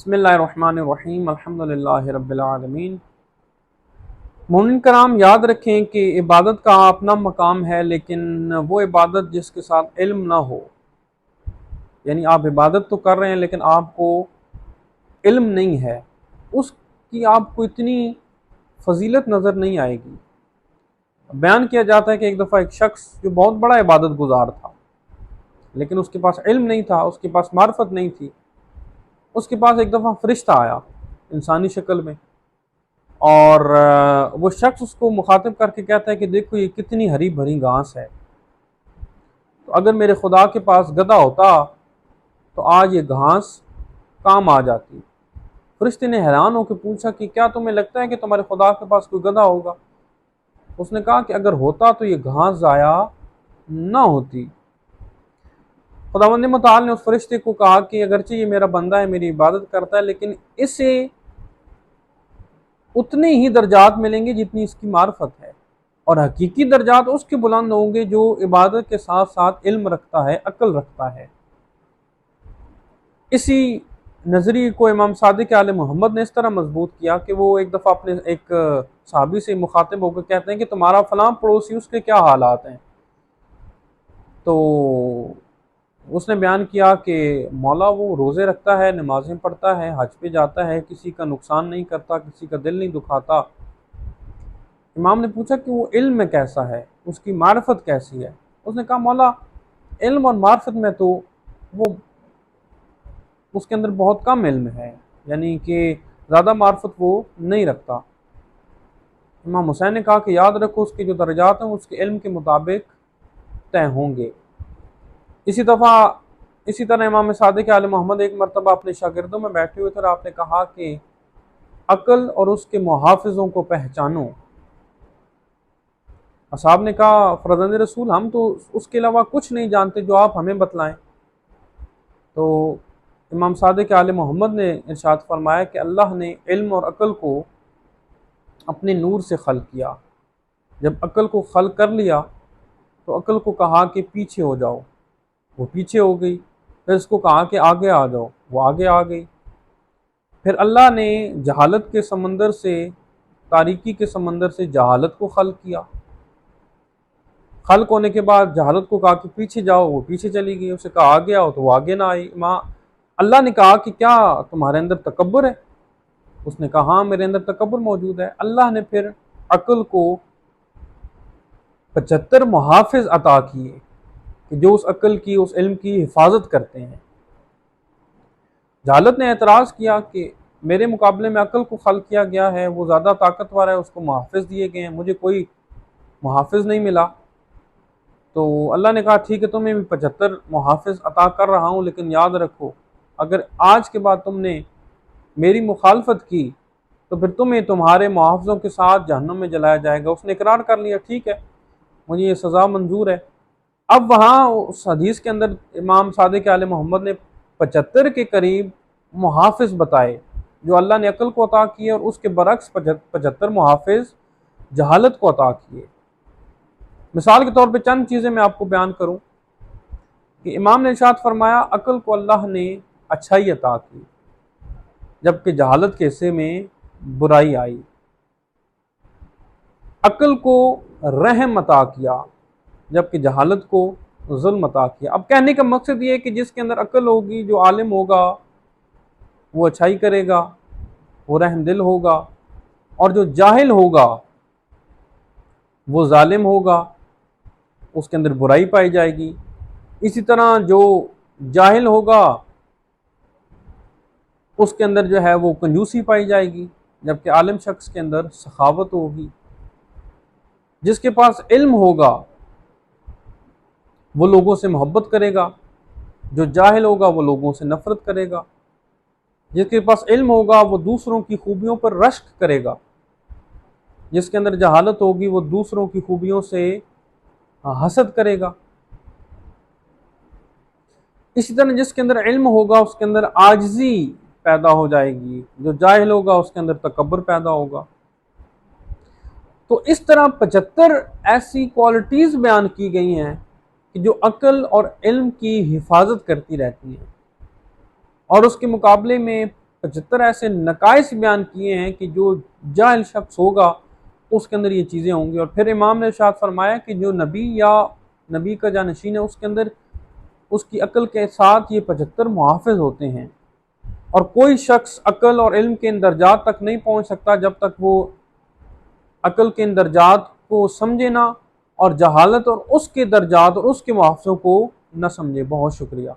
بسم اللہ الرحمن الرحیم الحمدللہ رب العالمین۔ مومن کرام یاد رکھیں کہ عبادت کا اپنا مقام ہے، لیکن وہ عبادت جس کے ساتھ علم نہ ہو، یعنی آپ عبادت تو کر رہے ہیں لیکن آپ کو علم نہیں ہے، اس کی آپ کو اتنی فضیلت نظر نہیں آئے گی۔ بیان کیا جاتا ہے کہ ایک دفعہ ایک شخص جو بہت بڑا عبادت گزار تھا، لیکن اس کے پاس علم نہیں تھا، اس کے پاس معرفت نہیں تھی۔ اس کے پاس ایک دفعہ فرشتہ آیا انسانی شکل میں، اور وہ شخص اس کو مخاطب کر کے کہتا ہے کہ دیکھو یہ کتنی ہری بھری گھاس ہے، تو اگر میرے خدا کے پاس گدھا ہوتا تو آج یہ گھاس کام آ جاتی۔ فرشتے نے حیران ہو کے پوچھا کہ کیا تمہیں لگتا ہے کہ تمہارے خدا کے پاس کوئی گدھا ہوگا؟ اس نے کہا کہ اگر ہوتا تو یہ گھاس ضائع نہ ہوتی۔ خداوند متعال نے اس فرشتے کو کہا کہ اگرچہ یہ میرا بندہ ہے، میری عبادت کرتا ہے، لیکن اسے اتنے ہی درجات ملیں گے جتنی اس کی معرفت ہے، اور حقیقی درجات اس کے بلند ہوں گے جو عبادت کے ساتھ ساتھ علم رکھتا ہے، عقل رکھتا ہے۔ اسی نظریے کو امام صادق آل محمد نے اس طرح مضبوط کیا کہ وہ ایک دفعہ اپنے ایک صحابی سے مخاطب ہو کر کہتے ہیں کہ تمہارا فلاں پڑوسی، اس کے کیا حالات ہیں؟ تو اس نے بیان کیا کہ مولا وہ روزے رکھتا ہے، نمازیں پڑھتا ہے، حج پہ جاتا ہے، کسی کا نقصان نہیں کرتا، کسی کا دل نہیں دکھاتا۔ امام نے پوچھا کہ وہ علم میں کیسا ہے، اس کی معرفت کیسی ہے؟ اس نے کہا مولا علم اور معرفت میں تو وہ اس کے اندر بہت کم علم ہے، یعنی کہ زیادہ معرفت وہ نہیں رکھتا۔ امام حسین نے کہا کہ یاد رکھو اس کے جو درجات ہیں اس کے علم کے مطابق طے ہوں گے۔ اسی طرح امام صادق آل محمد ایک مرتبہ اپنے شاگردوں میں بیٹھے ہوئے تھے، اور آپ نے کہا کہ عقل اور اس کے محافظوں کو پہچانو۔ اصحاب نے کہا فرزند رسول ہم تو اس کے علاوہ کچھ نہیں جانتے، جو آپ ہمیں بتلائیں۔ تو امام صادق آل محمد نے ارشاد فرمایا کہ اللہ نے علم اور عقل کو اپنے نور سے خلق کیا۔ جب عقل کو خلق کر لیا تو عقل کو کہا کہ پیچھے ہو جاؤ، وہ پیچھے ہو گئی۔ پھر اس کو کہا کہ آگے آ جاؤ، وہ آگے آ گئی۔ پھر اللہ نے جہالت کے سمندر سے، تاریکی کے سمندر سے جہالت کو خلق کیا۔ خلق ہونے کے بعد جہالت کو کہا کہ پیچھے جاؤ، وہ پیچھے چلی گئی۔ اسے کہا آگے آؤ تو وہ آگے نہ آئی۔ اللہ نے کہا کہ کیا تمہارے اندر تکبر ہے؟ اس نے کہا ہاں میرے اندر تکبر موجود ہے۔ اللہ نے پھر عقل کو 75 محافظ عطا کیے کہ جو اس عقل کی، اس علم کی حفاظت کرتے ہیں۔ جہالت نے اعتراض کیا کہ میرے مقابلے میں عقل کو خلق کیا گیا ہے، وہ زیادہ طاقتور ہے، اس کو محافظ دیے گئے ہیں، مجھے کوئی محافظ نہیں ملا۔ تو اللہ نے کہا ٹھیک ہے تمہیں بھی 75 محافظ عطا کر رہا ہوں، لیکن یاد رکھو اگر آج کے بعد تم نے میری مخالفت کی تو پھر تمہیں تمہارے محافظوں کے ساتھ جہنم میں جلایا جائے گا۔ اس نے اقرار کر لیا ٹھیک ہے مجھے یہ سزا منظور ہے۔ اب وہاں اس حدیث کے اندر امام صادق آل محمد نے 75 کے قریب محافظ بتائے جو اللہ نے عقل کو عطا کیے، اور اس کے برعکس 75 محافظ جہالت کو عطا کیے۔ مثال کے طور پہ چند چیزیں میں آپ کو بیان کروں کہ امام نے ارشاد فرمایا عقل کو اللہ نے اچھائی عطا کی، جبکہ جہالت کے حصے میں برائی آئی۔ عقل کو رحم عطا کیا، جبکہ جہالت کو ظلم عطا کیا۔ اب کہنے کا مقصد یہ ہے کہ جس کے اندر عقل ہوگی، جو عالم ہوگا وہ اچھائی کرے گا، وہ رحم دل ہوگا، اور جو جاہل ہوگا وہ ظالم ہوگا، اس کے اندر برائی پائی جائے گی۔ اسی طرح جو جاہل ہوگا اس کے اندر جو ہے وہ کنجوسی پائی جائے گی، جبکہ عالم شخص کے اندر سخاوت ہوگی۔ جس کے پاس علم ہوگا وہ لوگوں سے محبت کرے گا، جو جاہل ہوگا وہ لوگوں سے نفرت کرے گا۔ جس کے پاس علم ہوگا وہ دوسروں کی خوبیوں پر رشک کرے گا، جس کے اندر جہالت ہوگی وہ دوسروں کی خوبیوں سے حسد کرے گا۔ اسی طرح جس کے اندر علم ہوگا اس کے اندر عاجزی پیدا ہو جائے گی، جو جاہل ہوگا اس کے اندر تکبر پیدا ہوگا۔ تو اس طرح 75 ایسی کوالٹیز بیان کی گئی ہیں کہ جو عقل اور علم کی حفاظت کرتی رہتی ہیں، اور اس کے مقابلے میں 75 ایسے نقائص بیان کیے ہیں کہ جو جاہل شخص ہوگا اس کے اندر یہ چیزیں ہوں گی۔ اور پھر امام نے ارشاد فرمایا کہ جو نبی یا نبی کا جانشین ہے اس کے اندر اس کی عقل کے ساتھ یہ 75 محافظ ہوتے ہیں، اور کوئی شخص عقل اور علم کے ان درجات تک نہیں پہنچ سکتا جب تک وہ عقل کے ان درجات کو سمجھے نہ، اور جہالت اور اس کے درجات اور اس کے محافظوں کو نہ سمجھے۔ بہت شکریہ۔